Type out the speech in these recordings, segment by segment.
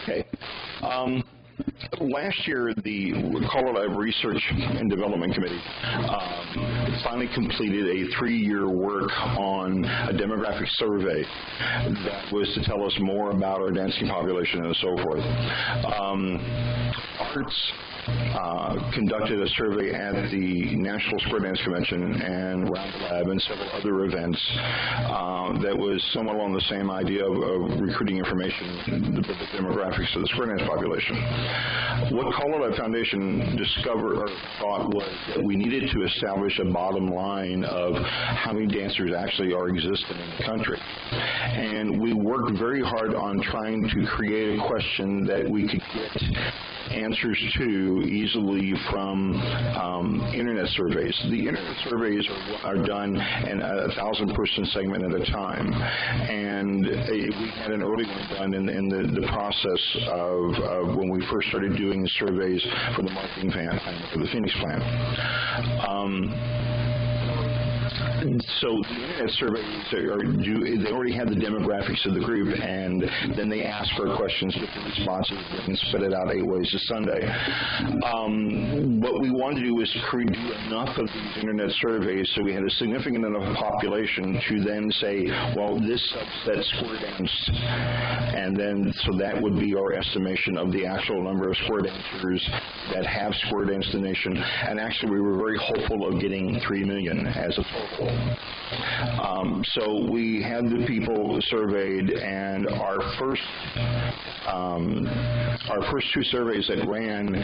Okay. Last year, the CALLERLAB Research and Development Committee finally completed a 3-year work on a demographic survey that was to tell us more about our dancing population and so forth. Arts conducted a survey at the National Square Dance Convention and Round the Lab and several other events that was somewhat along the same idea of recruiting information, the demographics of the square dance population. What CALLERLAB Foundation discovered or thought was that we needed to establish a bottom line of how many dancers actually are existing in the country. And we worked very hard on trying to create a question that we could get answers to easily from internet surveys. The internet surveys are done in a 1,000-person segment at a time, and we had an early one done in the process of when we first started doing the surveys for the marketing plan, for the Phoenix plan. So the internet surveys they already had the demographics of the group, and then they ask for questions, get the responses, and spit it out 8 ways to Sunday. What we wanted to do was do enough of these internet surveys so we had a significant enough population to then say, well, this subset square danced, and then so that would be our estimation of the actual number of square dancers that have square danced the nation. And actually, we were very hopeful of getting 3 million as a total. So we had the people surveyed, and our first 2 surveys that ran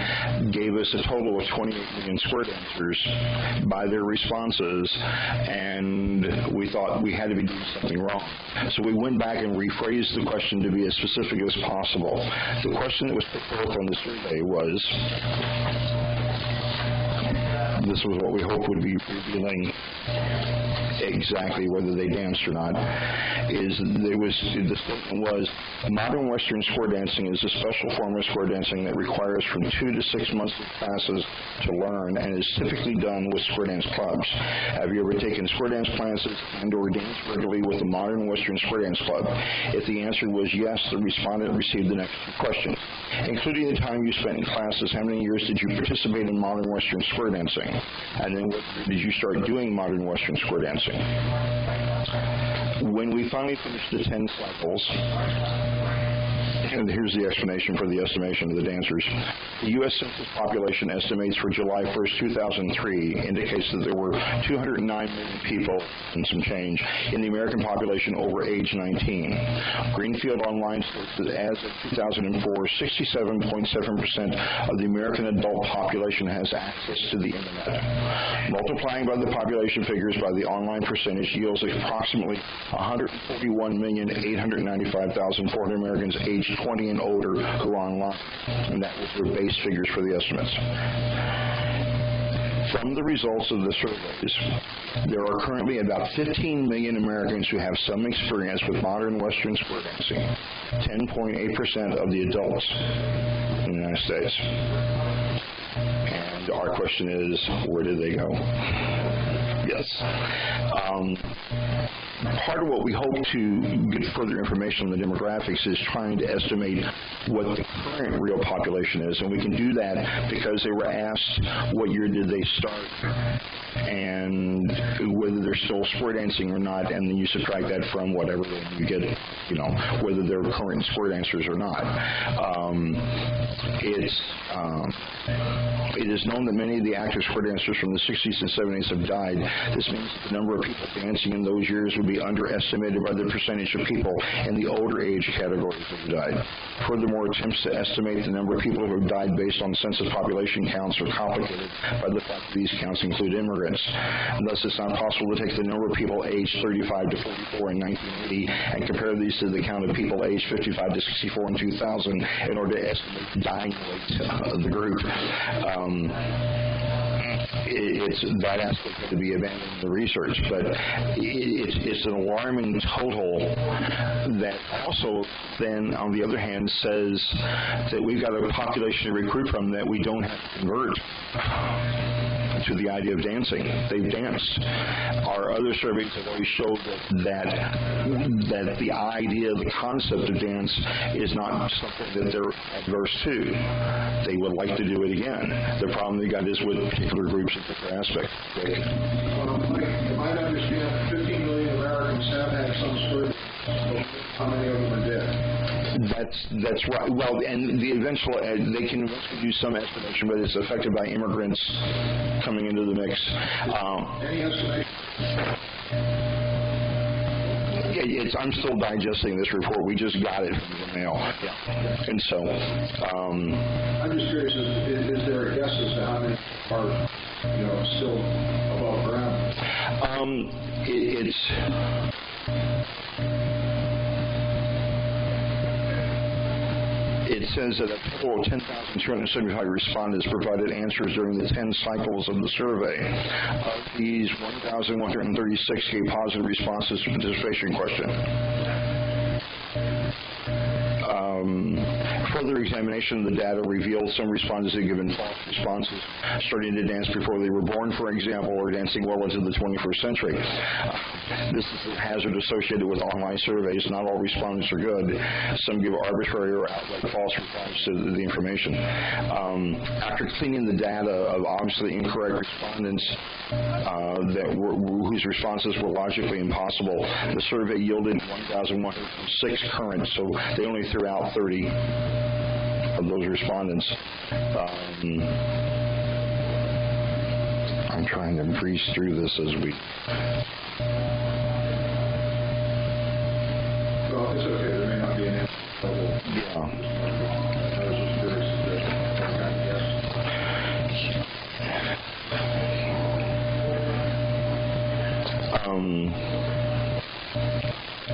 gave us a total of 28 million square dancers by their responses, and we thought we had to be doing something wrong. So we went back and rephrased the question to be as specific as possible. The question that was put forth on the survey was, this was what we hoped would be revealing exactly whether they danced or not, the statement was, modern Western square dancing is a special form of square dancing that requires from 2 to 6 months of classes to learn and is typically done with square dance clubs. Have you ever taken square dance classes and or danced regularly with a modern Western square dance club? If the answer was yes, the respondent received the next 2 questions. Including the time you spent in classes, how many years did you participate in modern Western square dancing? And then what year did you start doing modern Western square dancing? When we finally finished the 10 cycles, and here's the explanation for the estimation of the dancers. The U.S. Census population estimates for July 1st, 2003 indicates that there were 209 million people and some change in the American population over age 19. Greenfield Online states that as of 2004, 67.7% of the American adult population has access to the Internet. Multiplying by the population figures by the online percentage yields approximately 141,895,400 Americans aged 20 and older who are online, and that was their base figures for the estimates. From the results of the surveys, there are currently about 15 million Americans who have some experience with modern Western square dancing, 10.8% of the adults in the United States. And our question is, where did they go? Yes. Part of what we hope to get further information on the demographics is trying to estimate what the current real population is, and we can do that because they were asked what year did they start and whether they're still square dancing or not, and then you subtract that from whatever, and you get, whether they're current square dancers or not. It is known that many of the active square dancers from the 60s and 70s have died. This means that the number of people dancing in those years would be underestimated by the percentage of people in the older age categories who have died. Furthermore, attempts to estimate the number of people who have died based on census population counts are complicated by the fact that these counts include immigrants. And thus, it's not possible to take the number of people aged 35 to 44 in 1980 and compare these to the count of people aged 55 to 64 in 2000 in order to estimate the dying rate of the group. that aspect had to be abandoned in the research, but it's an alarming total that also then, on the other hand, says that we've got a population to recruit from that we don't have to convert to the idea of dancing. They've danced. Our other surveys have always showed that the idea, the concept of dance is not something that they're adverse to. They would like to do it again. The problem they got is with particular groups and different aspects. Mike, you might understand 15 million Americans have had some sort of, how many of them are dead? That's right. Well, and the eventual, they can do some estimation, but it's affected by immigrants coming into the mix. Any estimation? I'm still digesting this report. We just got it from the mail. Yeah. And so... I'm just curious, is there a guess as to how many are, still above ground? It says that a total of 10,275 respondents provided answers during the 10 cycles of the survey. Of these, 1,136 gave positive responses to the participation question. Further examination of the data revealed some respondents had given false responses, starting to dance before they were born, for example, or dancing well into the 21st century. This is a hazard associated with online surveys. Not all respondents are good. Some give arbitrary or outright false replies to the information. After cleaning the data of obviously incorrect respondents whose responses were logically impossible, the survey yielded 1,106 current, so they only threw out 30 of those respondents. I'm trying to breeze through this as we... Well, it's okay. There may not be an answer. Yeah. I was just curious if there's some kind of guess.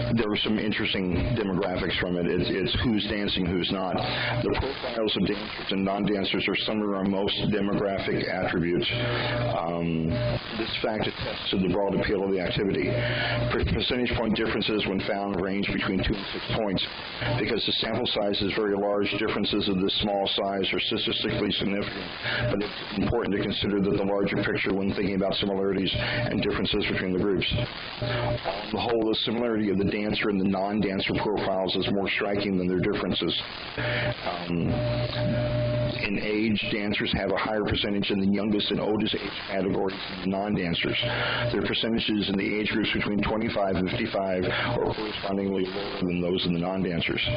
There were some interesting demographics from it. It's who's dancing, who's not. The profiles of dancers and non-dancers are similar on most demographic attributes. This fact attests to the broad appeal of the activity. Percentage point differences when found range between 2 and 6 points. Because the sample size is very large, differences of this small size are statistically significant, but it's important to consider that the larger picture when thinking about similarities and differences between the groups. On the whole, the similarity of the dancer and the non-dancer profiles is more striking than their differences. In age, dancers have a higher percentage in the youngest and oldest age categories than the non-dancers. Their percentages in the age groups between 25 and 55 are correspondingly lower than those in the non-dancers.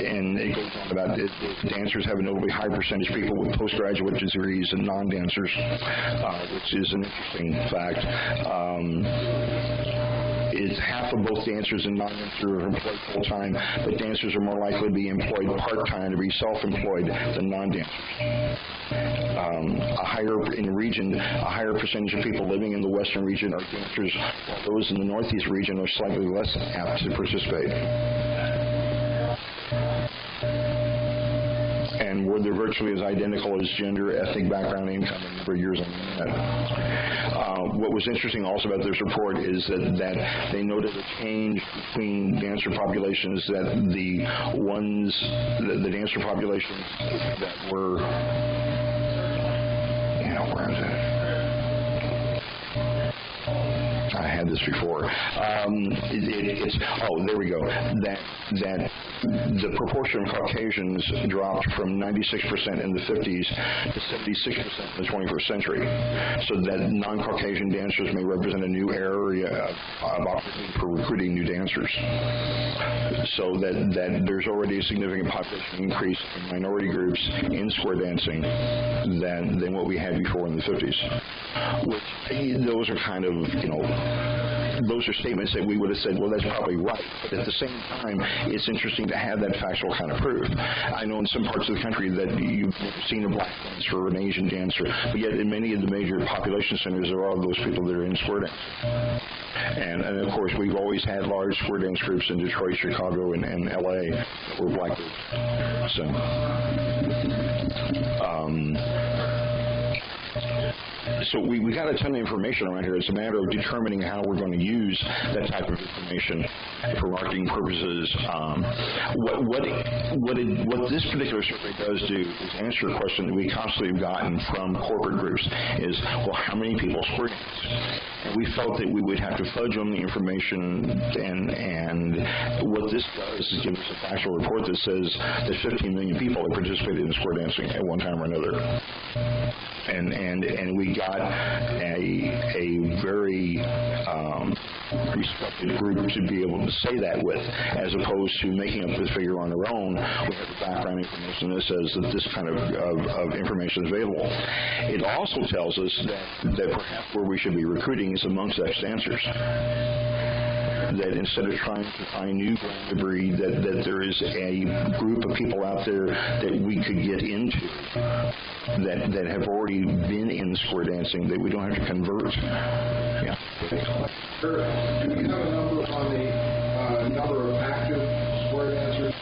And it goes on about it. Dancers have a notably high percentage of people with postgraduate degrees and non-dancers, which is an interesting fact. Is half of both dancers and non-dancers are employed full-time, but dancers are more likely to be employed part-time, to be self-employed than non-dancers. A higher percentage of people living in the western region are dancers, while those in the northeast region are slightly less apt to participate. And where they're virtually as identical as gender, ethnic background, income, and number of years on the internet. What was interesting also about this report is that they noted a change between dancer populations, that the dancer populations that were, where is it? I had this before. There we go. That the proportion of Caucasians dropped from 96% in the 50s to 76% in the 21st century. So that non-Caucasian dancers may represent a new area of opportunity for recruiting new dancers. So that there's already a significant population increase in minority groups in square dancing than what we had before in the 50s. Which, those are kind of, those are statements that we would have said, well, that's probably right. But at the same time, it's interesting to have that factual kind of proof. I know in some parts of the country that you've seen a black dancer or an Asian dancer, but yet in many of the major population centers, there are those people that are in square dance. And of course, we've always had large square dance groups in Detroit, Chicago, and L.A. that were black groups. So, So we got a ton of information around here. It's a matter of determining how we're going to use that type of information for marketing purposes. What this particular survey does do is answer a question that we constantly have gotten from corporate groups is, well, how many people square dance? And we felt that we would have to fudge on the information, and what this does is give us a factual report that says that 15 million people have participated in square dancing at one time or another. And we got a very respected group to be able to say that with, as opposed to making up this figure on their own. We have the background information that says that this kind of information is available. It also tells us that perhaps where we should be recruiting is amongst ex-dancers. That instead of trying to find new brand to breed, that there is a group of people out there that we could get into that have already been in square dancing that we don't have to convert. Yeah. Sure. Do you have a number on the number of active square dancers?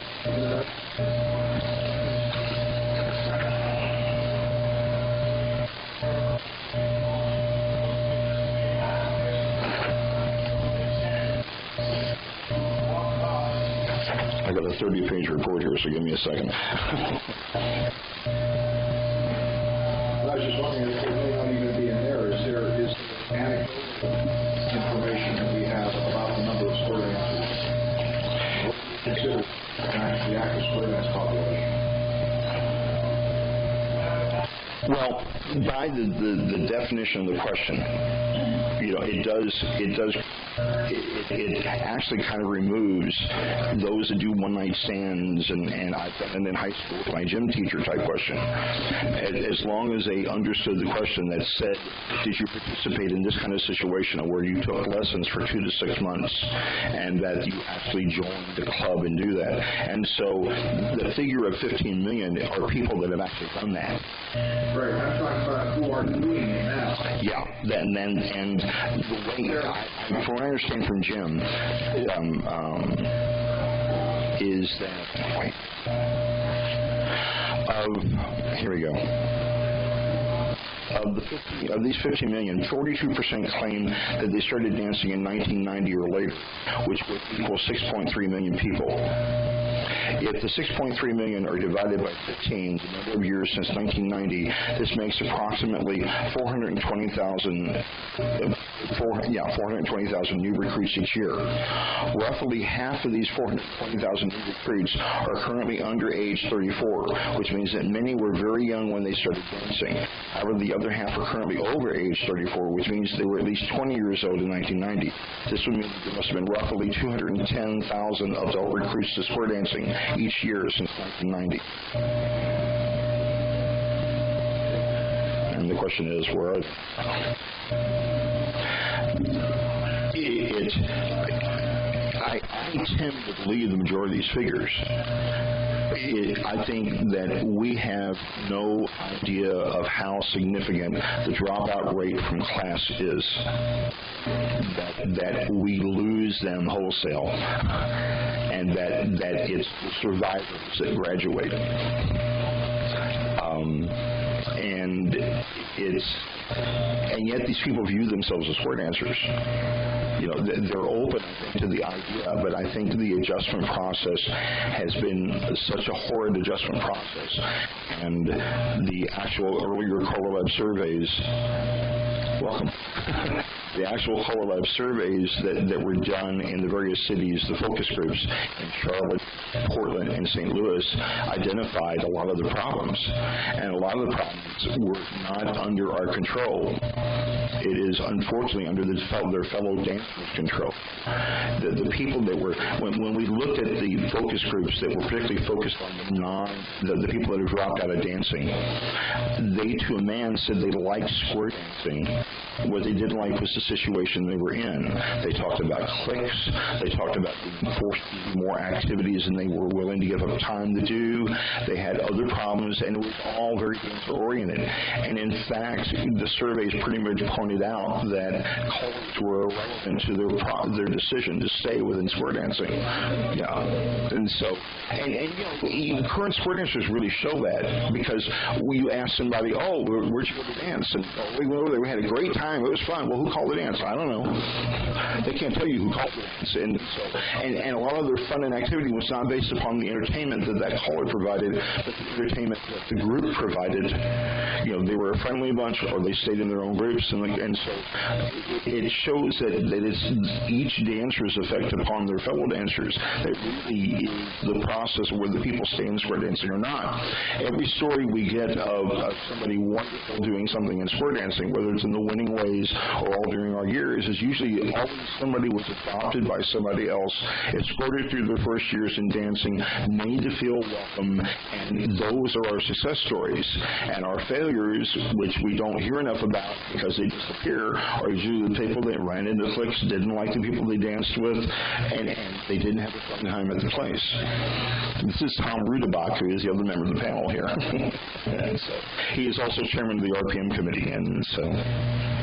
I got a 30-page report here, so give me a second. I was just wondering if there may not even be in there. Is there anecdotal information that we have about the number of square dancers? What do you consider the active square dance population? Well, by the definition of the question, it actually kind of removes those that do one-night stands and I've been in high school with my gym teacher type question. As long as they understood the question that said, did you participate in this kind of situation where you took lessons for 2 to 6 months and that you actually joined the club and do that. And so the figure of 15 million are people that have actually done that. Right, I'm talking about who are doing it now. Yeah, and the way, from what I understand from Jim, is that, here we go. Of these 15 million, 42% claim that they started dancing in 1990 or later, which would equal 6.3 million people. If the 6.3 million are divided by 15, the number of years since 1990, this makes approximately 420,000 new recruits each year. Roughly half of these 420,000 new recruits are currently under age 34, which means that many were very young when they started dancing. However, the other half are currently over age 34, which means they were at least 20 years old in 1990. This would mean there must have been roughly 210,000 adult recruits to square dancing each year since 1990. And the question is, where are they? I tend to believe the majority of these figures. I think that we have no idea of how significant the dropout rate from class is, that we lose them wholesale, and that it's the survivors that graduate. And yet these people view themselves as square dancers. They're open, I think, to the idea, but I think the adjustment process has been such a horrid adjustment process, and the actual earlier CALLERLAB surveys, welcome. The actual CALLERLAB surveys that were done in the various cities, the focus groups in Charlotte, Portland, and St. Louis identified a lot of the problems, and a lot of the problems were not under our control. It is unfortunately under their fellow dancers' control. The people that were, when we looked at the focus groups that were particularly focused on the people that have dropped out of dancing, they to a man said they liked square dancing. What they didn't like was the situation they were in. They talked about cliques. They talked about being forced to do more activities than they were willing to give up time to do. They had other problems, and it was all very dancer-oriented. And in fact, the surveys pretty much pointed out that colors were irrelevant to their decision to stay within square dancing. Yeah, and so, you know, current square dancers really show that, because you ask somebody, oh, where'd you go to dance? And we went over there, we had a great time, it was fun. Well, who called the dance? I don't know. They can't tell you who called the dance. And a lot of their fun and activity was not based upon the entertainment that caller provided, but the entertainment that the group provided. You know, they were a friendly bunch, or they stayed in their own groups, and so it shows that it's each dancer's effect upon their fellow dancers that really is the process of whether people stay in square dancing or not. Every story we get of somebody wonderful doing something in square dancing, whether it's in the winning ways or all during our years, is usually always somebody was adopted by somebody else, escorted through their first years in dancing, made to feel welcome, and those are our success stories. And our failures, which we don't hear enough about because they disappear, are usually the people that ran into cliques, didn't like the people they danced with, and they didn't have a fun time at the place. This is Tom Rudebach, who is the other member of the panel here. And so he is also chairman of the RPM committee, and so...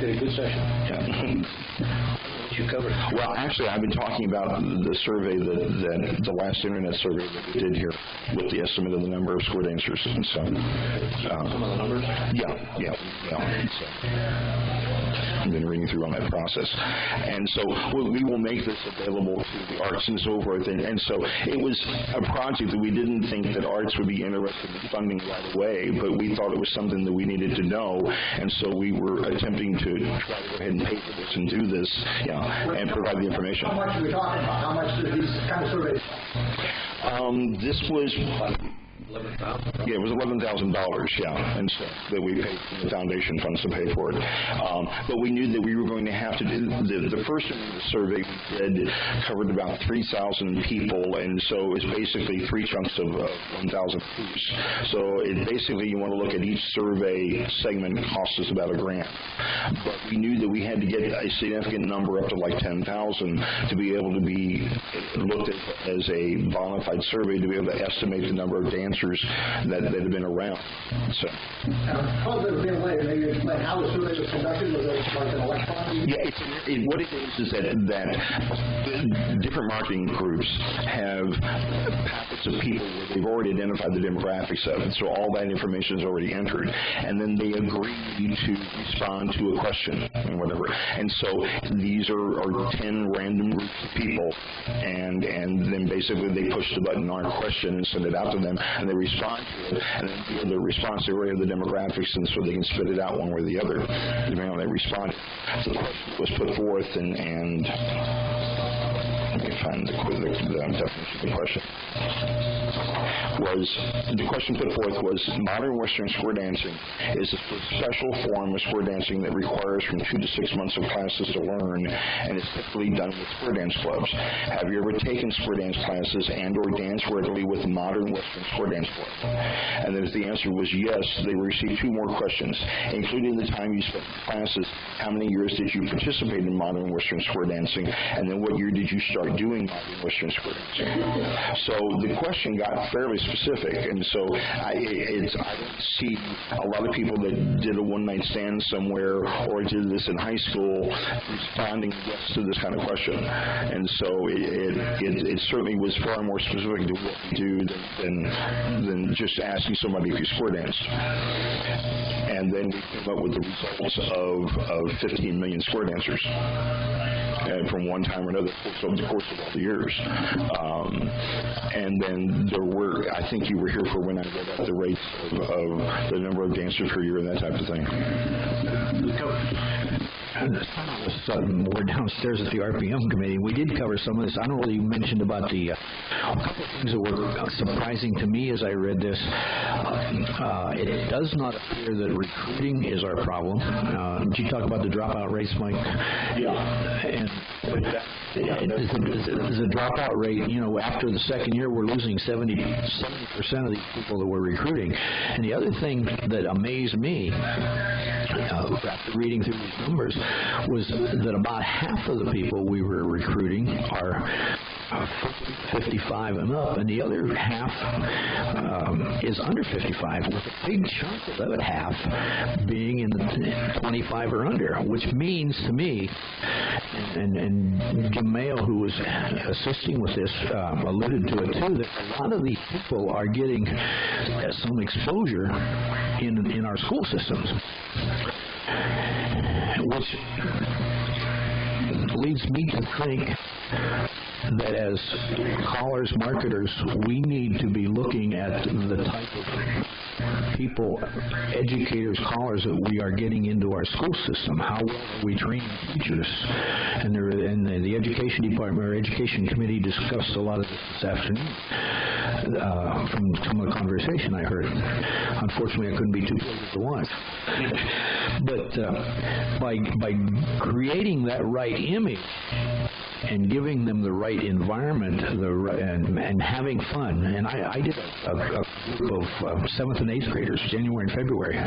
Did a good session. Yeah. You covered. Well, actually, I've been talking about the survey that the last internet survey that we did here with the estimate of the number of square dancers, and so. Some of the numbers? Yeah. So, I've been reading through on that process, and so we will make this available to the arts and so forth. And so it was a project that we didn't think that arts would be interested in funding right away, but we thought it was something that we needed to know, and so we were attempting to try to go ahead and pay for this and do this. And provide the information. How much are we talking about? How much do these kind of surveys? This was $11,000? Yeah, it was $11,000, and so that we paid the foundation funds to pay for it. But we knew that we were going to have to do, the first survey we did covered about 3,000 people, and so it was basically three chunks of 1,000 each. So it basically, you want to look at each survey segment costs us about $1,000. But we knew that we had to get a significant number up to like 10,000 to be able to be looked at as a bona fide survey, to be able to estimate the number of dancers that have been around. So. How has it been later? Maybe explain how the survey was conducted. Was it like an electronic? Yeah, what it is that different marketing groups have packets of people where they've already identified the demographics of it, so all that information is already entered, and then they agree to respond to a question and whatever. And so these are 10 random groups of people, and then basically they push the button on a question and send it out to them, and they respond to it, and then the response they already have the demographics, and so they can spit it out one way or the other, depending on how they respond. So the question was put forth, and let me find the definition of the question. The question put forth was, modern Western square dancing is a special form of square dancing that requires from 2 to 6 months of classes to learn, and is typically done with square dance clubs. Have you ever taken square dance classes and or danced regularly with modern Western square dance club? And then if the answer was yes, they received 2 more questions, including the time you spent in classes, how many years did you participate in modern Western square dancing, and then what year did you start doing modern Western square dancing? So the question got fairly specific, and so I don't see a lot of people that did a one-night stand somewhere or did this in high school responding yes to this kind of question. And so it certainly was far more specific to what we do than just asking somebody if you square danced. And then we came up with the results of 15 million square dancers. And from one time or another over the course of all the years. And then there were, I think you were here for when I read out the rates of the number of dancers per year and that type of thing. We're downstairs at the RPM committee. We did cover some of this. I don't know whether you mentioned about a couple of things that were surprising to me as I read this. It does not appear that recruiting is our problem. Did you talk about the dropout rates, Mike? Yeah. And the dropout rate, after the second year, we're losing 70% of these people that we're recruiting. And the other thing that amazed me after reading through these numbers was that about half of the people we were recruiting are 55 and up, and the other half is under 55, with a big chunk of that half being in the 25 or under, which means to me, and Jim Mayo, who was assisting with this, alluded to it too, that a lot of these people are getting some exposure in our school systems, which leads me to think that as callers, marketers, we need to be looking at the type of people, educators, callers that we are getting into our school system. How well are we training teachers? And the education department, our education committee discussed a lot of this afternoon from some of the conversation I heard. Unfortunately, I couldn't be too close to watch. But by creating that right image and giving them the right environment, and having fun. And I did a group of 7th and 8th graders, January and February. I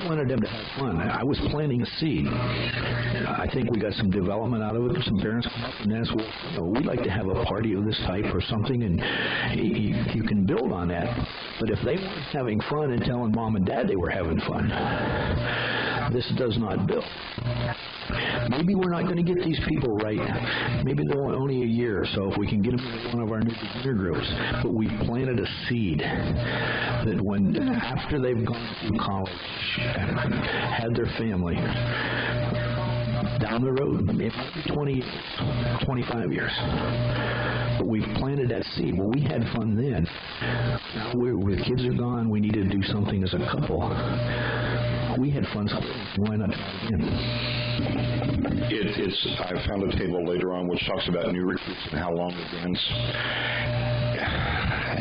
wanted them to have fun. I was planting a seed. I think we got some development out of it. Some parents come up and ask, well, we'd like to have a party of this type or something, and you can build on that. But if they weren't having fun and telling mom and dad they were having fun, this does not build. Maybe we're not going to get these people right. Maybe they're only a year or so if we can get them into one of our new beginner groups. But we planted a seed that after they've gone through college, had their family, down the road, it might be 20 years, 25 years. But we've planted that seed. Well, we had fun then. Now the kids are gone. We need to do something as a couple. We had fun. Why not try it again? I found a table later on which talks about new recruits and how long they dance.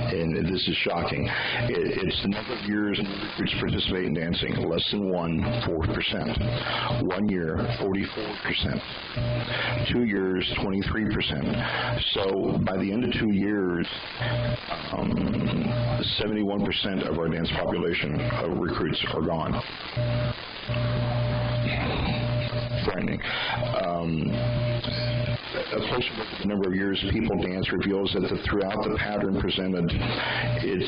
And this is shocking. It's the number of years new recruits participate in dancing. Less than 4%. 1 year, 44%. 2 years, 23%. So by the end of 2 years, 71% of our dance population of recruits are gone. Frightening. A closer look at the number of years people dance reveals that throughout the pattern presented is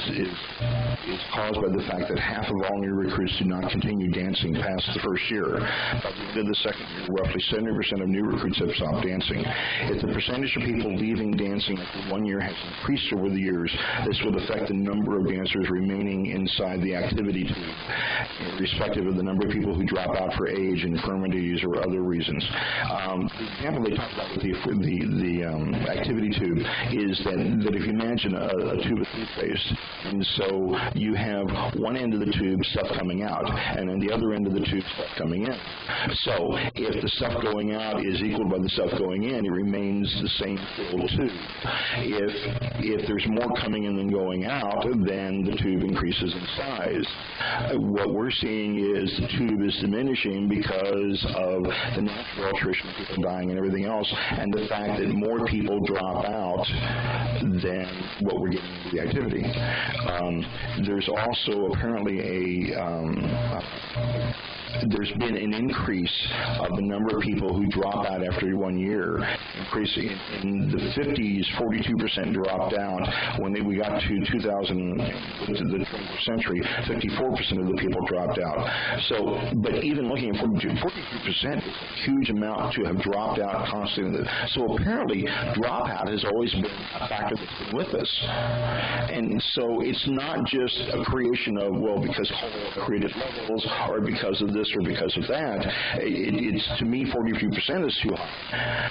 caused by the fact that half of all new recruits do not continue dancing past the first year. By the end of the second year, roughly 70% of new recruits have stopped dancing. If the percentage of people leaving dancing after 1 year has increased over the years, this would affect the number of dancers remaining inside the activity tube, irrespective of the number of people who drop out for age, infirmities, or other reasons. The example they talk about with the activity tube is that if you imagine a tube of toothpaste, and so you have one end of the tube stuff coming out, and then the other end of the tube stuff coming in. So if the stuff going out is equal by the stuff going in, it remains the same filled tube. If there's more coming in than going out, then the tube increases in size. What we're seeing is the tube is diminishing because of the natural attrition of people dying and everything else, and the fact that more people drop out than what we're getting into the activity. There's also apparently there's been an increase of the number of people who drop out after 1 year, increasing in the 50s. 42% dropped out. When we got to 2000, the 20th century, 54% of the people dropped out. So, but even looking at 42% is a huge amount to have dropped out constantly. So apparently, dropout has always been a factor that's been with us. And so it's not just a creation of, well, because created levels, or because of this or because of that. It's, to me, 43% is too high.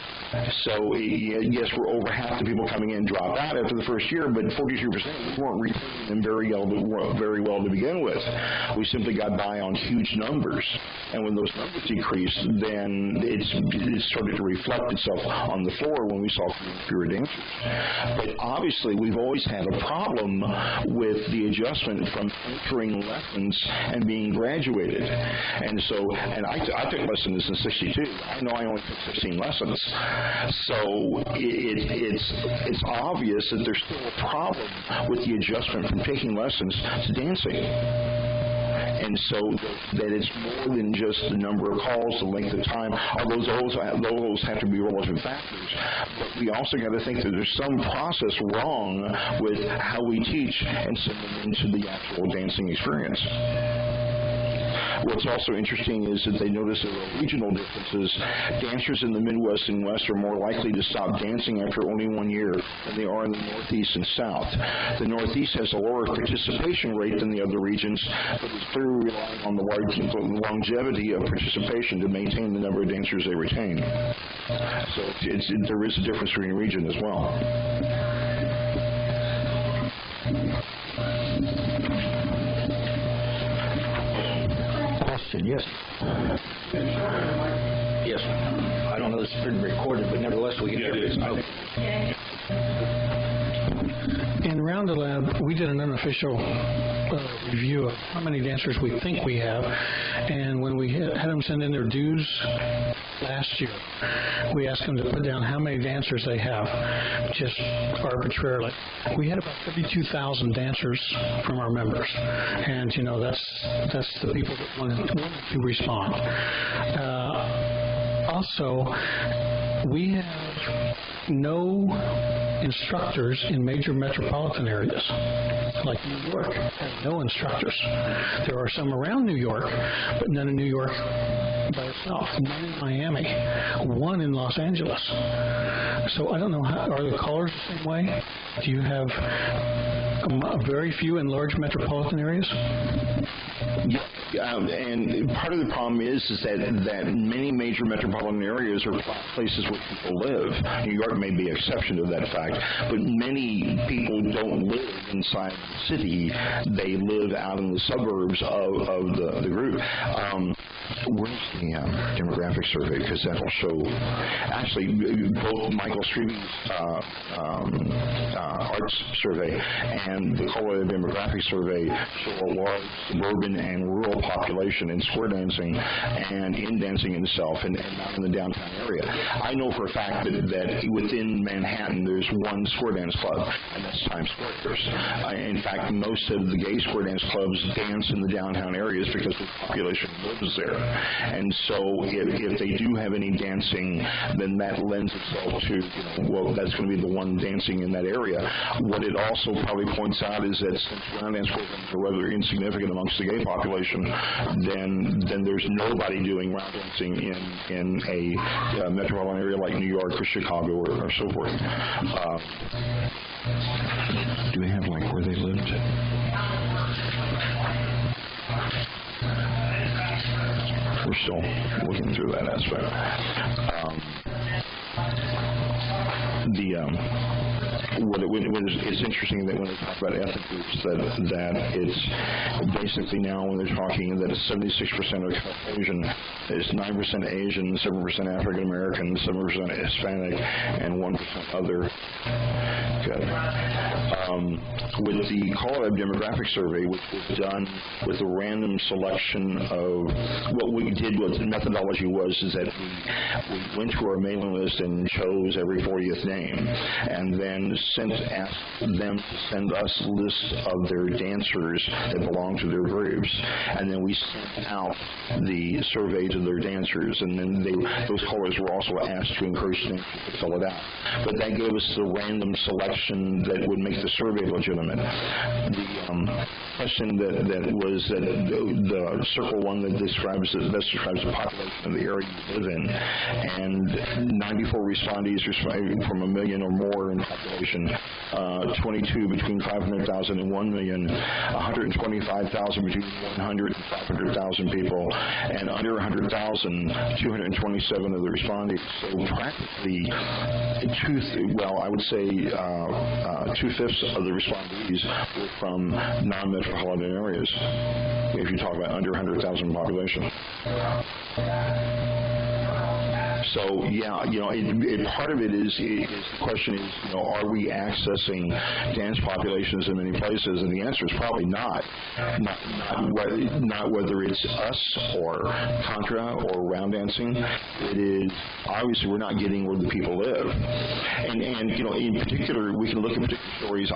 So yes, we're over half the people coming in drop out after the first year, but 43% weren't retaining them very well to begin with. We simply got by on huge numbers, and when those numbers decreased, then it started to reflect itself on the floor when we saw fewer dancers. But But obviously, we've always had a problem with the adjustment from entering lessons and being graduated. And so, I took lessons in '62. I know I only took 16 lessons. So it's obvious that there's still a problem with the adjustment from taking lessons to dancing. And so that it's more than just the number of calls, the length of time, although those have to be relevant factors. But we also got to think that there's some process wrong with how we teach and send them into the actual dancing experience. What's also interesting is that they notice there are regional differences. Dancers in the Midwest and West are more likely to stop dancing after only 1 year than they are in the Northeast and South. The Northeast has a lower participation rate than the other regions, but is clearly relying on the longevity of participation to maintain the number of dancers they retain. So there is a difference between region as well. Yes. Yes. I don't know if it's been recorded, but nevertheless, we can hear it. In CALLERLAB, we did an unofficial review of how many dancers we think we have, and when we had them send in their dues last year, we asked them to put down how many dancers they have, just arbitrarily. We had about 32,000 dancers from our members, and that's the people that wanted to respond. Also, we have no instructors in major metropolitan areas like New York have no instructors. There are some around New York, but none in New York by itself. None in Miami. One in Los Angeles. So I don't know, are the callers the same way? Do you have very few in large metropolitan areas? And part of the problem is that many major metropolitan areas are places where people live. New York may be an exception to that fact, but many people don't live inside the city. They live out in the suburbs of the group. Where's the demographic survey? Because that will show, actually, both Michael Streby's arts survey and the CALLERLAB demographic survey show a large suburban and rural population in square dancing and in dancing itself and not in the downtown area. I know for a fact that within Manhattan there's one square dance club, and that's Times Square. In fact, most of the gay square dance clubs dance in the downtown areas because the population lives there. And so if they do have any dancing, then that lends itself to, well, that's going to be the one dancing in that area. What it also probably points out is that since round dance programs are rather insignificant amongst the gay population, then there's nobody doing round dancing in a metropolitan area like New York or Chicago or so forth. Do we have like where they lived? We're still looking through that aspect. It's interesting that when they talk about ethnic groups, that it's basically now when they're talking that 76% of Caucasian, is 9% Asian, 7% African American, 7% Hispanic, and 1% other. Good. With the CALLERLAB demographic survey, which was done with a random selection of what we did, what the methodology was, is that we went to our mailing list and chose every 40th name, and then asked them to send us lists of their dancers that belong to their groups, and then we sent out the survey to their dancers, and then those callers were also asked to encourage them to fill it out. But that gave us the random selection that would make the survey legitimate. The question that was that the circle one that describes the population of the area you live in, and 94 respondees from 1 million or more in population, 22 between 500,000 and 1 million, 125,000 between 100 and 500,000 people, and under 100,000, 227 of the respondees. So practically, I would say 2/5 of the respondees were from non-metropolitan areas, if you talk about under 100,000 population. So, yeah, part of it is the question is, are we accessing dance populations in many places? And the answer is probably not. Not whether it's us or contra or round dancing. It is obviously we're not getting where the people live. And in particular, we can look at particular stories.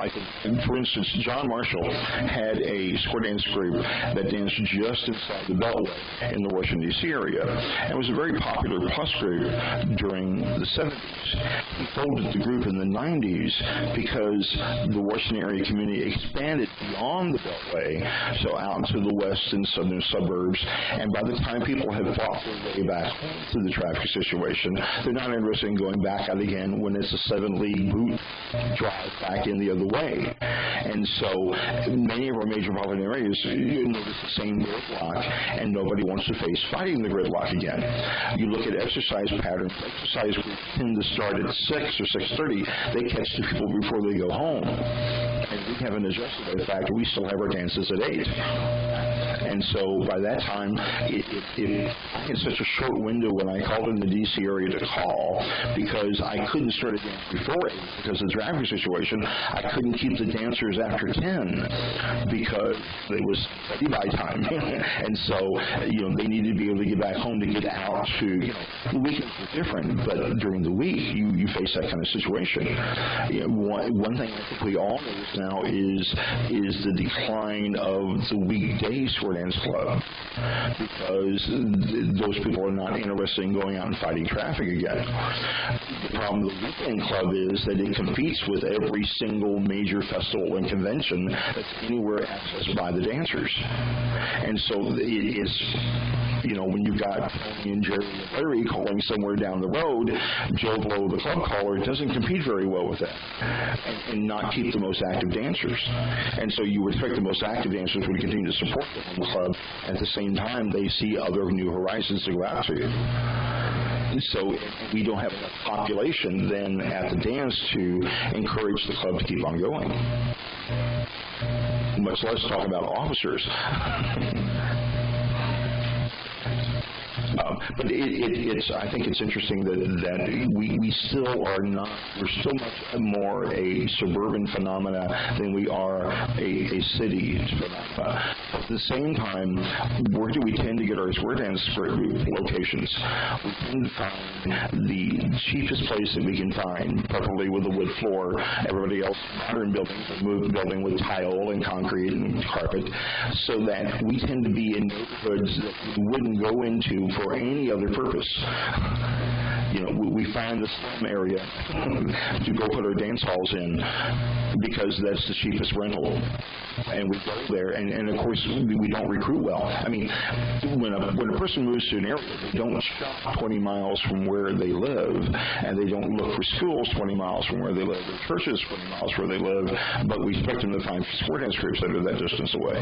For instance, John Marshall had a square dance group that danced just inside the Beltway in the Washington, D.C. area. And it was a very popular plus group during the 70s. He folded the group in the 90s because the Washington area community expanded beyond the Beltway, so out into the west and southern suburbs. And by the time people have fought their way back through the traffic situation, they're not interested in going back out again when it's a 7-league boot drive back in the other way. And so many of our metropolitan areas notice the same gridlock, and nobody wants to face fighting the gridlock again. You look at exercise patterns. Exercise groups tend to start at 6 or 6:30. They catch the people before they go home. And we haven't adjusted to the fact that we still have our dances at 8. And so by that time, it's such a short window when I called in the D.C. area to call because I couldn't start a dance before 8 because of the traffic situation. I couldn't keep the dancers after 10 because it was study by time. And so, they needed to be able to get back home to get out to, the weekends were different, but during the week, you face that kind of situation. One thing I think we all notice now is the decline of the weekday square dance club because those people are not interested in going out and fighting traffic again. The problem with the weekend club is that it competes with every single major festival and convention that's anywhere accessed by the dancers. And so it's, when you've got Tony and Jerry and Larry calling somewhere down the road, Joe Blow, the club caller, doesn't compete very well with that and not keep the most active dancers. And so you would expect the most active dancers would continue to support the home club. At the same time, they see other new horizons to go out to. So we don't have enough population then at the dance to encourage the club to keep on going. Much less talk about officers. But I think it's interesting that we still are not, we're still much more a suburban phenomena than we are a city phenomena. At the same time, where do we tend to get our square dance locations? We tend to find the cheapest place that we can find, preferably with a wood floor. Everybody else, modern buildings, move building with tile and concrete and carpet, so that we tend to be in neighborhoods that we wouldn't go into for any other purpose. We find the slum area to go put our dance halls in because that's the cheapest rental. And we go there, and of course, we don't recruit well. I mean, when a person moves to an area, they don't shop 20 miles from where they live, and they don't look for schools 20 miles from where they live, or churches 20 miles where they live, but we expect them to find square dance groups that are that distance away.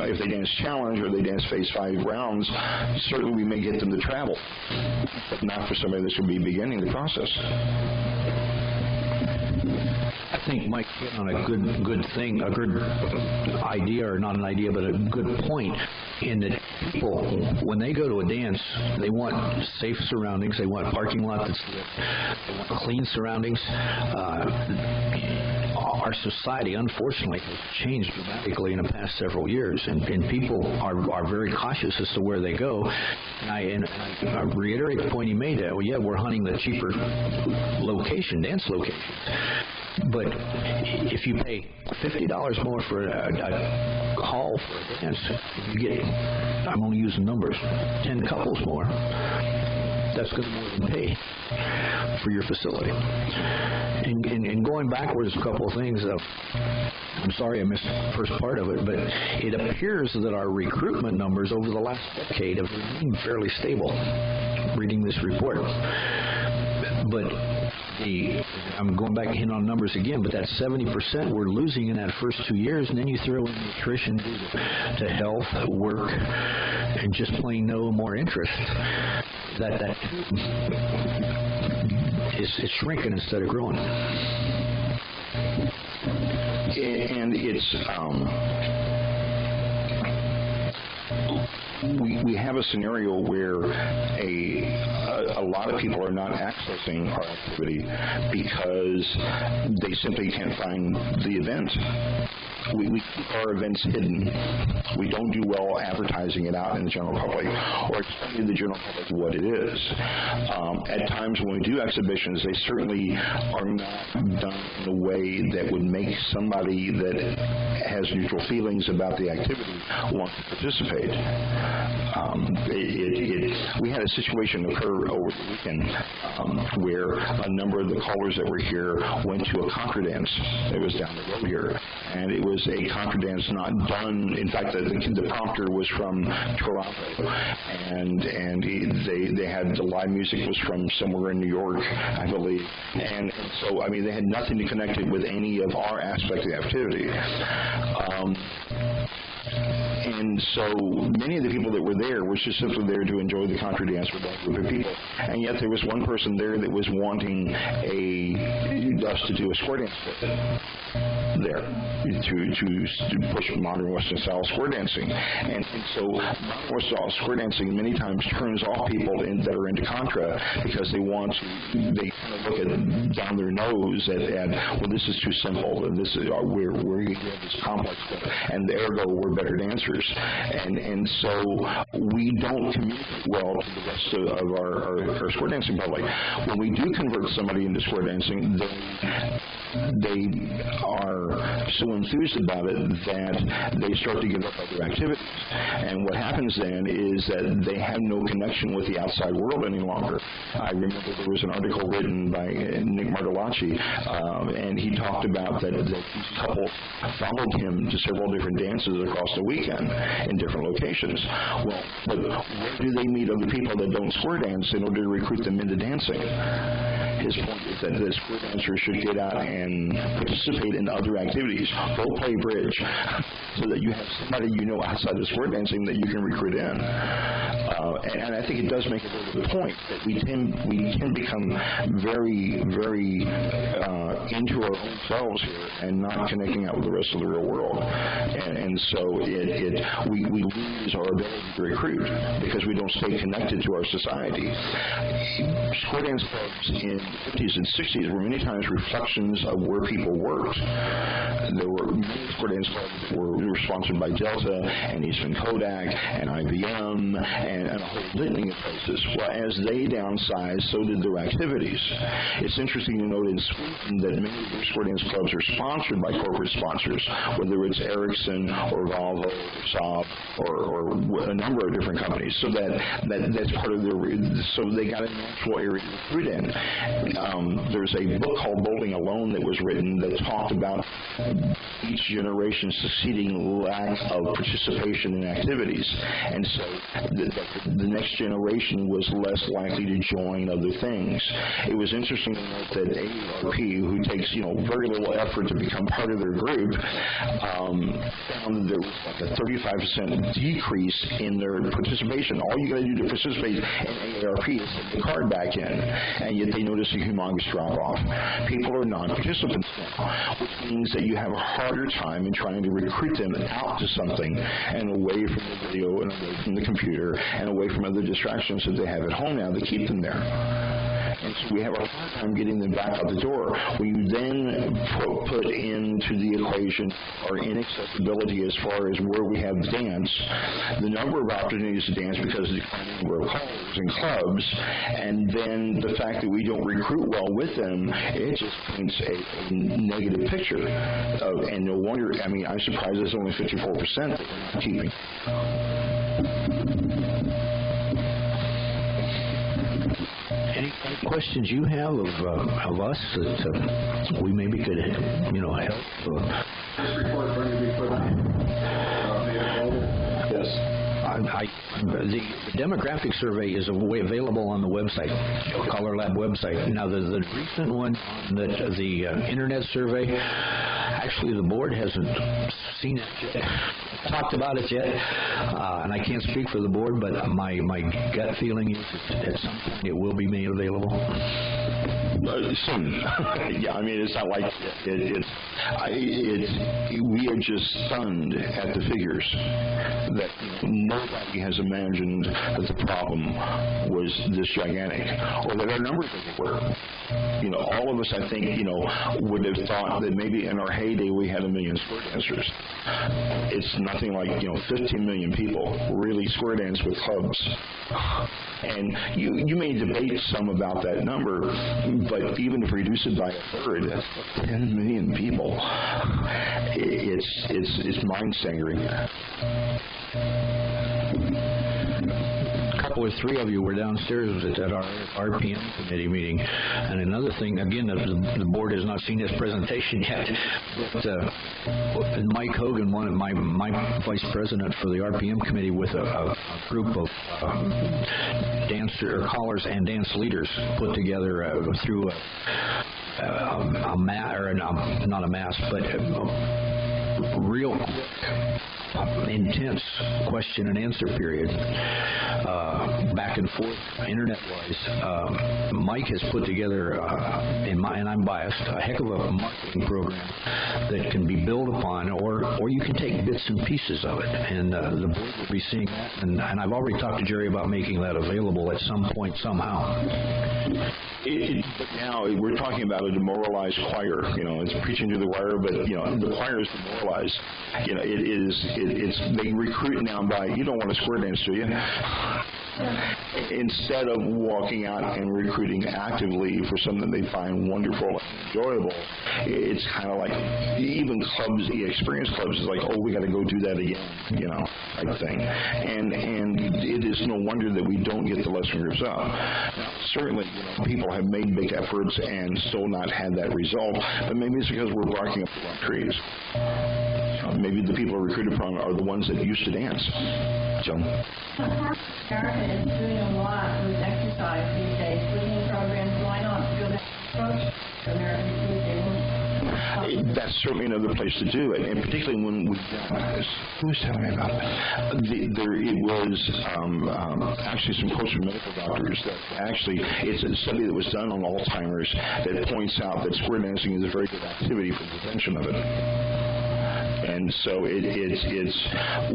If they dance challenge or they dance phase 5 rounds, certainly we may get them to travel, but not for somebody that should be beginning the process. I think Mike hit on a good thing, a good idea, or not an idea, but a good point, in that people, when they go to a dance, they want safe surroundings, they want a parking lot that's lit, they want clean surroundings. Our society, unfortunately, has changed dramatically in the past several years, and people are very cautious as to where they go. And I reiterate the point he made that, well, yeah, we're hunting the cheaper dance locations. But if you pay $50 more for a hall for a dance, you get, I'm only using numbers, 10 couples more. That's going to more than pay for your facility. And going backwards a couple of things, I'm sorry I missed the first part of it, but it appears that our recruitment numbers over the last decade have remained fairly stable, reading this report. But I'm going back in on numbers again, but that 70% we're losing in that first 2 years, and then you throw in nutrition to health, work, and just plain no more interest. That is shrinking instead of growing. And it's we have a scenario where a lot of people are not accessing our activity because they simply can't find the event. We keep our events hidden. We don't do well advertising it out in the general public or explaining to the general public what it is. At times when we do exhibitions, they certainly are not done in a way that would make somebody that has neutral feelings about the activity want to participate. We had a situation occur over the weekend where a number of the callers that were here went to a contra dance. It was down the road here, and it was a contra dance not done. In fact, the prompter was from Toronto, and they had the live music was from somewhere in New York, I believe, and so I mean they had nothing to connect it with any of our aspect of the activity. And so many of the people that were there were just simply there to enjoy the contra dance with that group of people. And yet there was one person there that was wanting us to do a square dance with there to push modern Western style square dancing. And so modern Western style square dancing many times turns off people that are into contra because they kind of look at down their nose at well, this is too simple, and this is we're going to have this complex stuff, and ergo we're better dancers. And so we don't communicate well to the rest of our square dancing public. When we do convert somebody into square dancing, they are so enthused about it that they start to give up other activities. And what happens then is that they have no connection with the outside world any longer. I remember there was an article written by Nick Martellacci, and he talked about that these couple followed him to several different dances across the weekend in different locations. Well, but where do they meet other people that don't square dance in order to recruit them into dancing? His point is that the square dancers should get out and participate in other activities. Go play bridge so that you have somebody you know outside of square dancing that you can recruit in. And I think it does make a very good point that we can become very, very into our own selves here and not connecting out with the rest of the real world. And so we lose our ability to recruit because we don't stay connected to our society. Square dance clubs in the 50s and 60s were many times reflections of where people worked. There were many square dance clubs that were sponsored by Delta and Eastman Kodak and IBM and a whole litany of places. Well, as they downsized, so did their activities. It's interesting to note in Sweden that many of their square dance clubs are sponsored by corporate sponsors, whether it's Ericsson or Volvo or Saab or a number of different companies. So that's part of their. So they got a natural area to recruit in. There's a book called Bowling Alone that was written that talked about each generation's succeeding lack of participation in activities, and so the next generation was less likely to join other things. It was interesting to note that AARP, who takes very little effort to become part of their group, found that there was like a 35% decrease in their participation. All you got to do to participate in AARP is put the card back in, and yet they notice a humongous drop-off. People are non-participants now, which means that you have a harder time in trying to recruit them out to something and away from the video and away from the computer and away from other distractions that they have at home now that keep them there. And so we have a hard time getting them back out the door. We then put into the equation our inaccessibility as far as where we have dance, the number of opportunities to dance because of the declining number of callers and clubs, and then the fact that we don't recruit well with them, it just paints a negative picture. And no wonder, I mean, I'm surprised there's only 54% that we're not keeping. Any questions you have of us that we maybe could, help? This report going to be put yes. The demographic survey is available on the website, CALLERLAB website. Now, the recent one on the internet survey, actually the board hasn't seen it yet, talked about it yet, and I can't speak for the board, but my gut feeling is that at some point it will be made available. Soon. Yeah, I mean, it's not like we are just stunned at the figures that nobody has imagined that the problem was this gigantic, or that our numbers were. All of us, I think, would have thought that maybe in our heyday we had 1 million square dancers. It's nothing like 15 million people really square dance with clubs. And you may debate some about that number, but even if we reduce it by a third, that's 10 million people. It's mind-staggering. Couple or three of you were downstairs at our RPM committee meeting. And another thing, again, the board has not seen this presentation yet, but Mike Hogan, my vice president for the RPM committee, with a group of callers and dance leaders, put together through not a mass, but real quick, intense question and answer period, back and forth, internet-wise. Mike has put together, and I'm biased, a heck of a marketing program that can be built upon, or you can take bits and pieces of it, and the board will be seeing that. And I've already talked to Jerry about making that available at some point somehow. But now we're talking about a demoralized choir. It's preaching to the choir, but the choir is demoralized. They recruit now by, you don't want to square dance, do you? Instead of walking out and recruiting actively for something they find wonderful and enjoyable, it's kind of like even clubs, the experience clubs, is like, oh, we got to go do that again, type thing. And it is no wonder that we don't get the lesson groups up. Now, certainly, people have made big efforts and still not had that result, but maybe it's because we're barking up the wrong trees. Maybe the people recruited from are the ones that used to dance. Joan? America is doing a lot with exercise these days, looking programs. Why not go that approach to American Tuesday? That's certainly another place to do it, and particularly when we who was telling me about that? It was actually some quotes from medical doctors that actually, it's a study that was done on Alzheimer's that points out that square dancing is a very good activity for the prevention of it. And so it's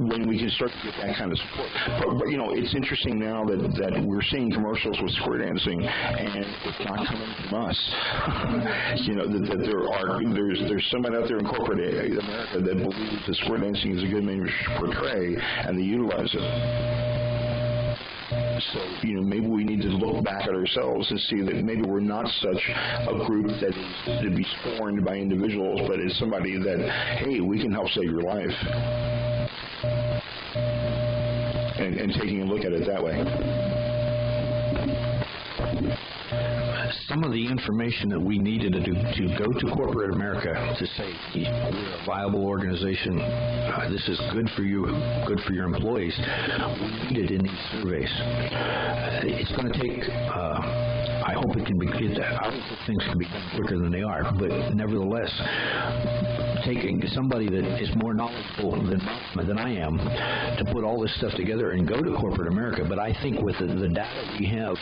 when we can start to get that kind of support. But it's interesting now that we're seeing commercials with square dancing, and it's not coming from us. That there's somebody out there in corporate America that believes that square dancing is a good name to portray, and they utilize it. So, maybe we need to look back at ourselves and see that maybe we're not such a group that is to be scorned by individuals, but is somebody that, hey, we can help save your life. And taking a look at it that way. Some of the information that we needed to go to corporate America to say we're a viable organization, this is good for you, good for your employees, we need it in these surveys. It's going to take, I hope it can be, I hope things can be done quicker than they are, but nevertheless, taking somebody that is more knowledgeable than I am to put all this stuff together and go to corporate America. But I think with the data we have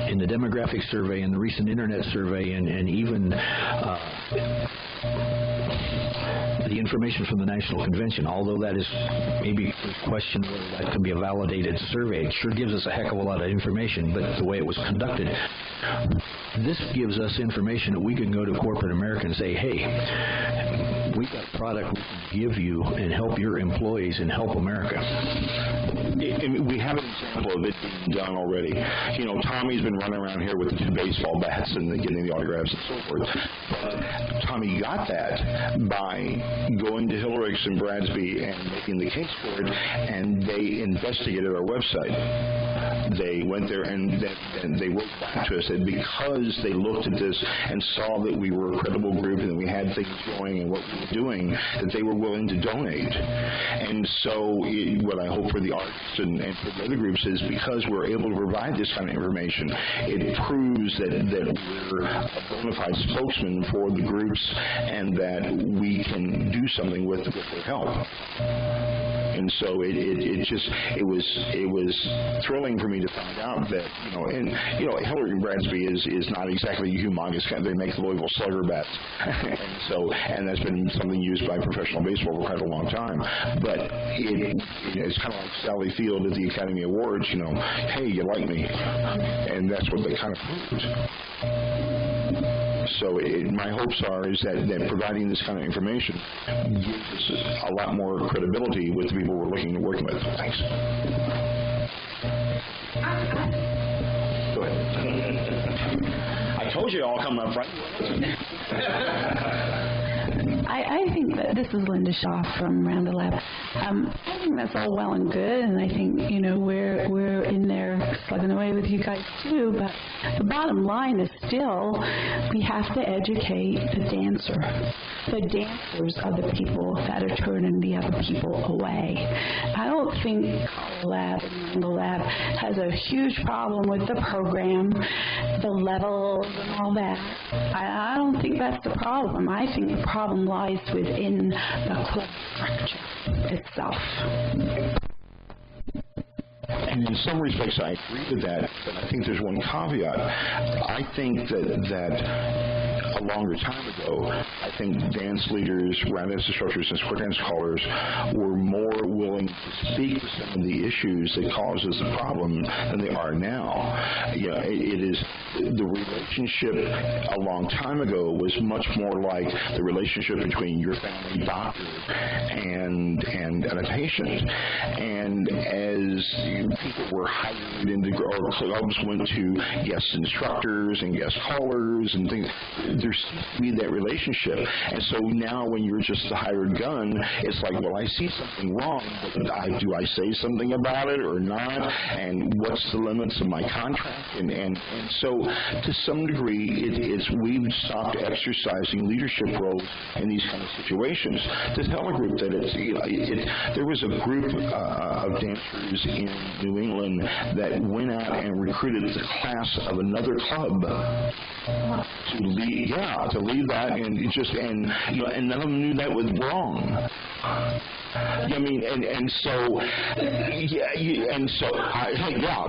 in the demographic survey and the recent internet survey and even the information from the National Convention, although that is maybe a question whether that can be a validated survey, it sure gives us a heck of a lot of information, but the way it was conducted, this gives us information that we can go to corporate America and say, hey, we've got a product we can give you and help your employees and help America. And we have an example of it being done already. Tommy's been running around here with the 2 baseball bats and getting the autographs and so forth. But Tommy got that by going to Hillerix and Bradsby and making the case for it, and they investigated our website. They went there and they wrote back to us that because they looked at this and saw that we were a credible group and that we had things going and what we were doing, that they were willing to donate. And so what I hope for the artists and for the other groups is because we're able to provide this kind of information, it proves that we're a bona fide spokesman for the groups and that we can do something with their help. And so it was thrilling for me to find out that, Hillary and Bradsby is not exactly humongous. They make the Louisville Slugger bats. and that's been something used by professional baseball for quite a long time. But it's kind of like Sally Field at the Academy Awards, hey, you like me. And that's what they kind of proved. So my hopes are that providing this kind of information gives us a lot more credibility with the people we're looking at working with. Thanks. Go ahead. I told you all come up front. I think that this is Linda Shaw from CALLERLAB. I think that's all well and good, and I think we're in there slugging away with you guys too. But the bottom line is still we have to educate the dancer. The dancers are the people that are turning the other people away. I don't think CALLERLAB and CALLERLAB has a huge problem with the program, the levels, and all that. I don't think that's the problem. I think the problem lies within the club structure itself. And in some respects, I agree with that, but I think there's one caveat. I think that a longer time ago, I think dance leaders, round dance instructors, and square dance callers were more willing to speak to some of the issues that causes the problem than they are now. It is the relationship a long time ago was much more like the relationship between your family doctor and a patient. And as people were hired into our clubs, went to guest instructors and guest callers and things, there seems to be that relationship. And so now when you're just the hired gun, it's like, well, I see something wrong, but do I say something about it or not? And what's the limits of my contract? And so to some degree, we've stopped exercising leadership roles in these kind of situations. To tell a group that there was a group of dancers in New England that went out and recruited the class of another club to lead that, and none of them knew that was wrong.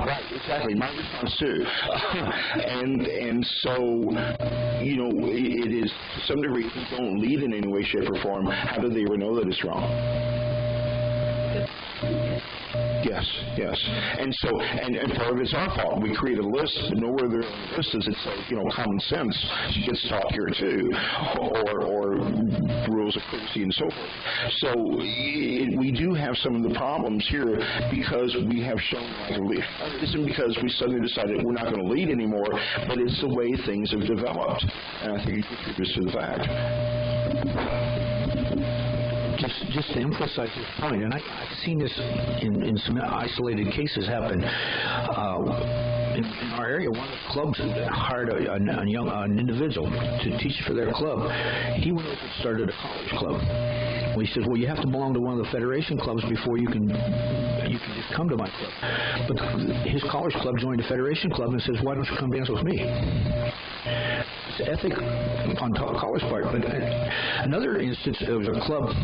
Right, exactly. My response too. and so, it is to some degree, if you don't lead in any way, shape, or form, how do they ever know that it's wrong? Yes. And so, and part of it's our fault. We create a list, but nowhere there on the list does it say, common sense gets taught here too, or rules of courtesy and so forth. So we do have some of the problems here because we have shown like a lead. It isn't because we suddenly decided we're not going to lead anymore, but it's the way things have developed. And I think it contributes to the fact. Just to emphasize this point, and I've seen this in some isolated cases happen. In our area, one of the clubs hired an individual to teach for their club. He went over and started a college club. Well, he says, well, you have to belong to one of the federation clubs before you can just come to my club. But his college club joined a federation club and says, why don't you come dance with me? It's ethic on college part. But another instance, there was a club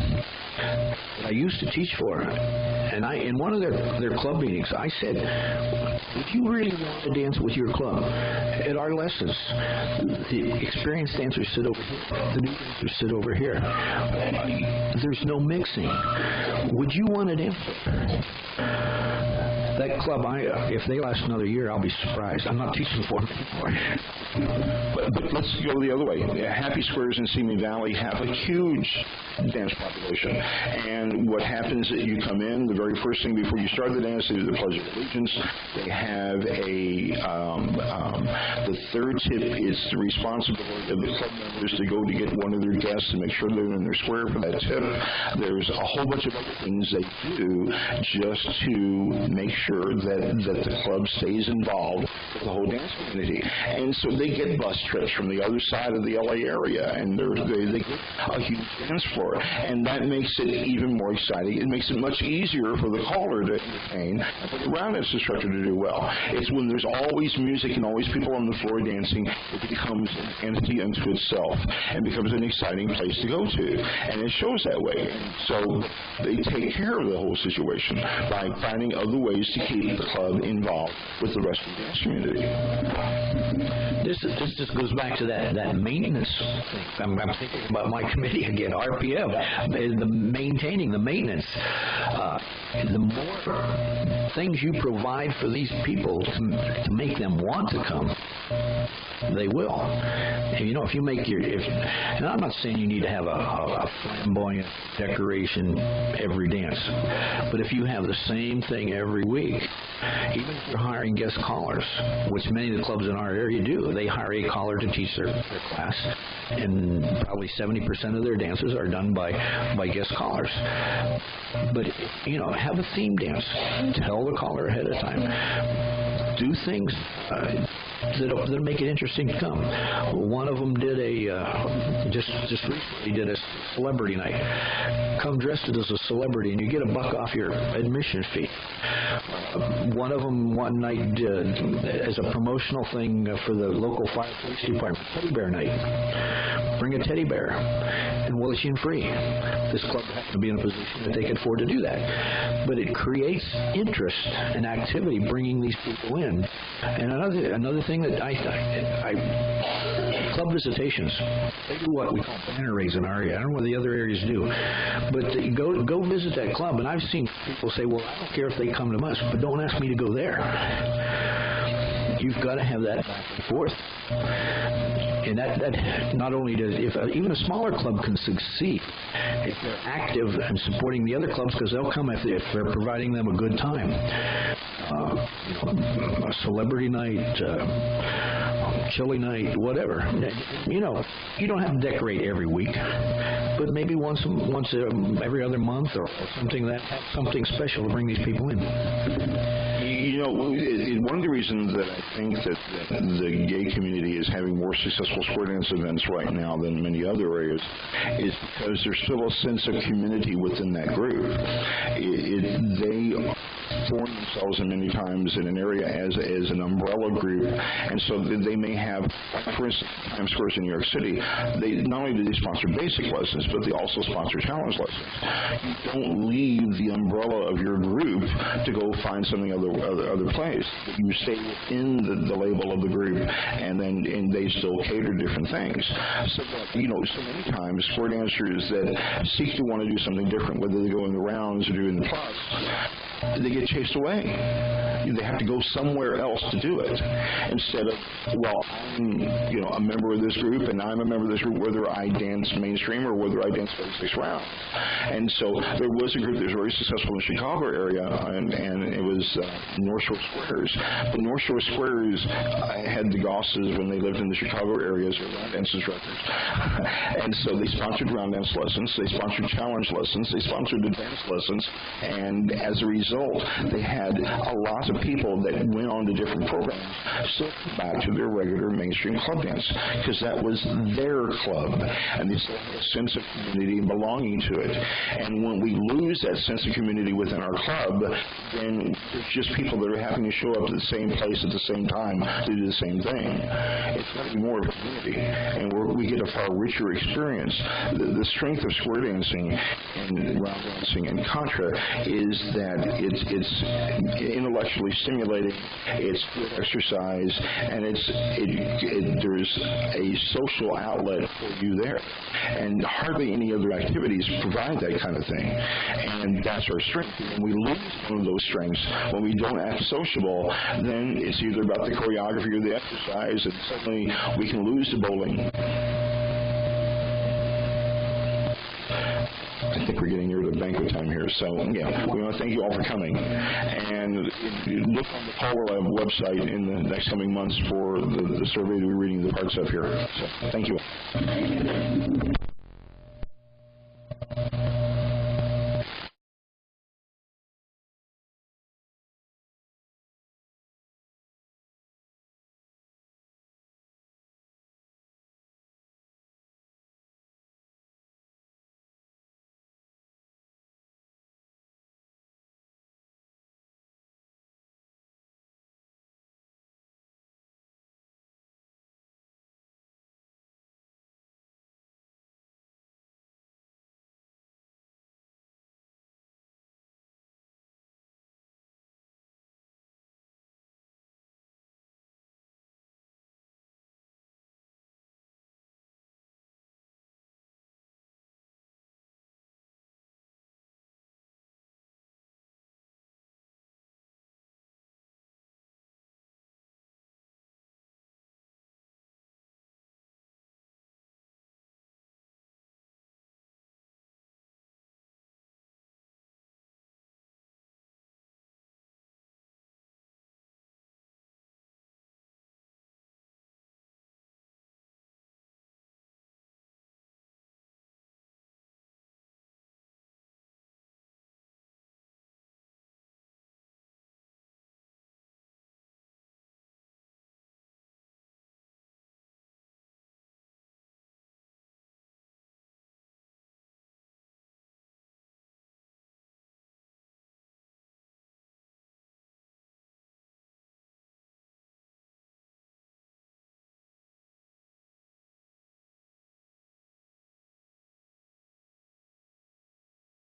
I used to teach for, and in one of their club meetings, I said, if you really want to dance with your club, at our lessons, the experienced dancers sit over here, the new dancers sit over here. There's no mixing. Would you want to dance? That club, if they last another year, I'll be surprised. I'm not teaching for them anymore. But let's go the other way. Happy Squares in Simi Valley have a huge dance population. And what happens is that you come in, the very first thing before you start the dance, they do the Pledge of Allegiance. They have the third tip is the responsibility of the club members to go to get one of their guests and make sure they're in their square for that tip. There's a whole bunch of other things they do just to make sure that the club stays involved with the whole dance community. And so they get bus trips from the other side of the LA area, and they get a huge dance floor. for. And that makes it even more exciting. It makes it much easier for the caller to entertain and for the round dance instructor to do well. It's when there's always music and always people on the floor dancing, it becomes an entity unto itself and becomes an exciting place to go to. And it shows that way. So they take care of the whole situation by finding other ways to keep the club involved with the rest of the dance community. This just goes back to that maintenance thing. I'm thinking about my committee again, RPM, the maintaining, the maintenance. The more things you provide for these people to make them want to come, they will. And, if you make and I'm not saying you need to have a flamboyant decoration every dance, but if you have the same thing every week, even if you're hiring guest callers, which many of the clubs in our area do, they hire a caller to teach their class, and probably 70% of their dances are done by guest callers. But, have a theme dance. Tell the caller ahead of time. Do things that'll make it interesting to come. One of them did just recently did a celebrity night. Come dressed as a celebrity and you get $1 off your admission fee. One of them one night did, as a promotional thing for the local fire police department, teddy bear night. Bring a teddy bear and we'll let you in free. This club happened to be in a position that they could afford to do that. But it creates interest and activity bringing these people in. And another thing that club visitations, they do what we call banner raids in our area. I don't know what the other areas do, but go visit that club. And I've seen people say, well, I don't care if they come to us, but don't ask me to go there. You've got to have that back and forth. And that not only does, even a smaller club can succeed if they're active and supporting the other clubs, because they'll come if they're providing them a good time. A celebrity night, chili night, whatever. You don't have to decorate every week, but maybe once every other month or something something special to bring these people in. One of the reasons that I think that the gay community is having more successful square dance events right now than many other areas is because there's still a sense of community within that group. They form themselves many times in an area as an umbrella group, and so they may have, for instance, Times Square in New York City, they not only do they sponsor basic lessons, but they also sponsor challenge lessons. You don't leave the umbrella of your group to go find something other place. You stay within the label of the group, and they still cater different things. So that, so many times square dancers that seek to want to do something different, whether they go in the rounds or doing the plus, they get chased away. They have to go somewhere else to do it instead of, well, I'm a member of this group and I'm a member of this group whether I dance mainstream or whether I dance 36 rounds. And so there was a group that was very successful in the Chicago area, and it was North Shore Squares. But North Shore Squares had the Gosses when they lived in the Chicago areas or round dance instructors. And so they sponsored round dance lessons, they sponsored challenge lessons, they sponsored advanced lessons, and as a result, they had a lot of people that went on to different programs still back to their regular mainstream club dance because that was their club, and they still had a sense of community and belonging to it. And when we lose that sense of community within our club, then it's just people that are having to show up at the same place at the same time to do the same thing. It's got to be more of a community, and we get a far richer experience. The strength of square dancing and round dancing and contra is that it's intellectually stimulating, it's good exercise, and there's a social outlet for you there. And hardly any other activities provide that kind of thing. And that's our strength. When we lose one of those strengths, when we don't act sociable, then it's either about the choreography or the exercise, and suddenly we can lose the bowling. I think we're getting near the banquet time here. So, we want to thank you all for coming. And look on the CALLERLAB website in the next coming months for the survey that we're reading the parts of here. So, thank you.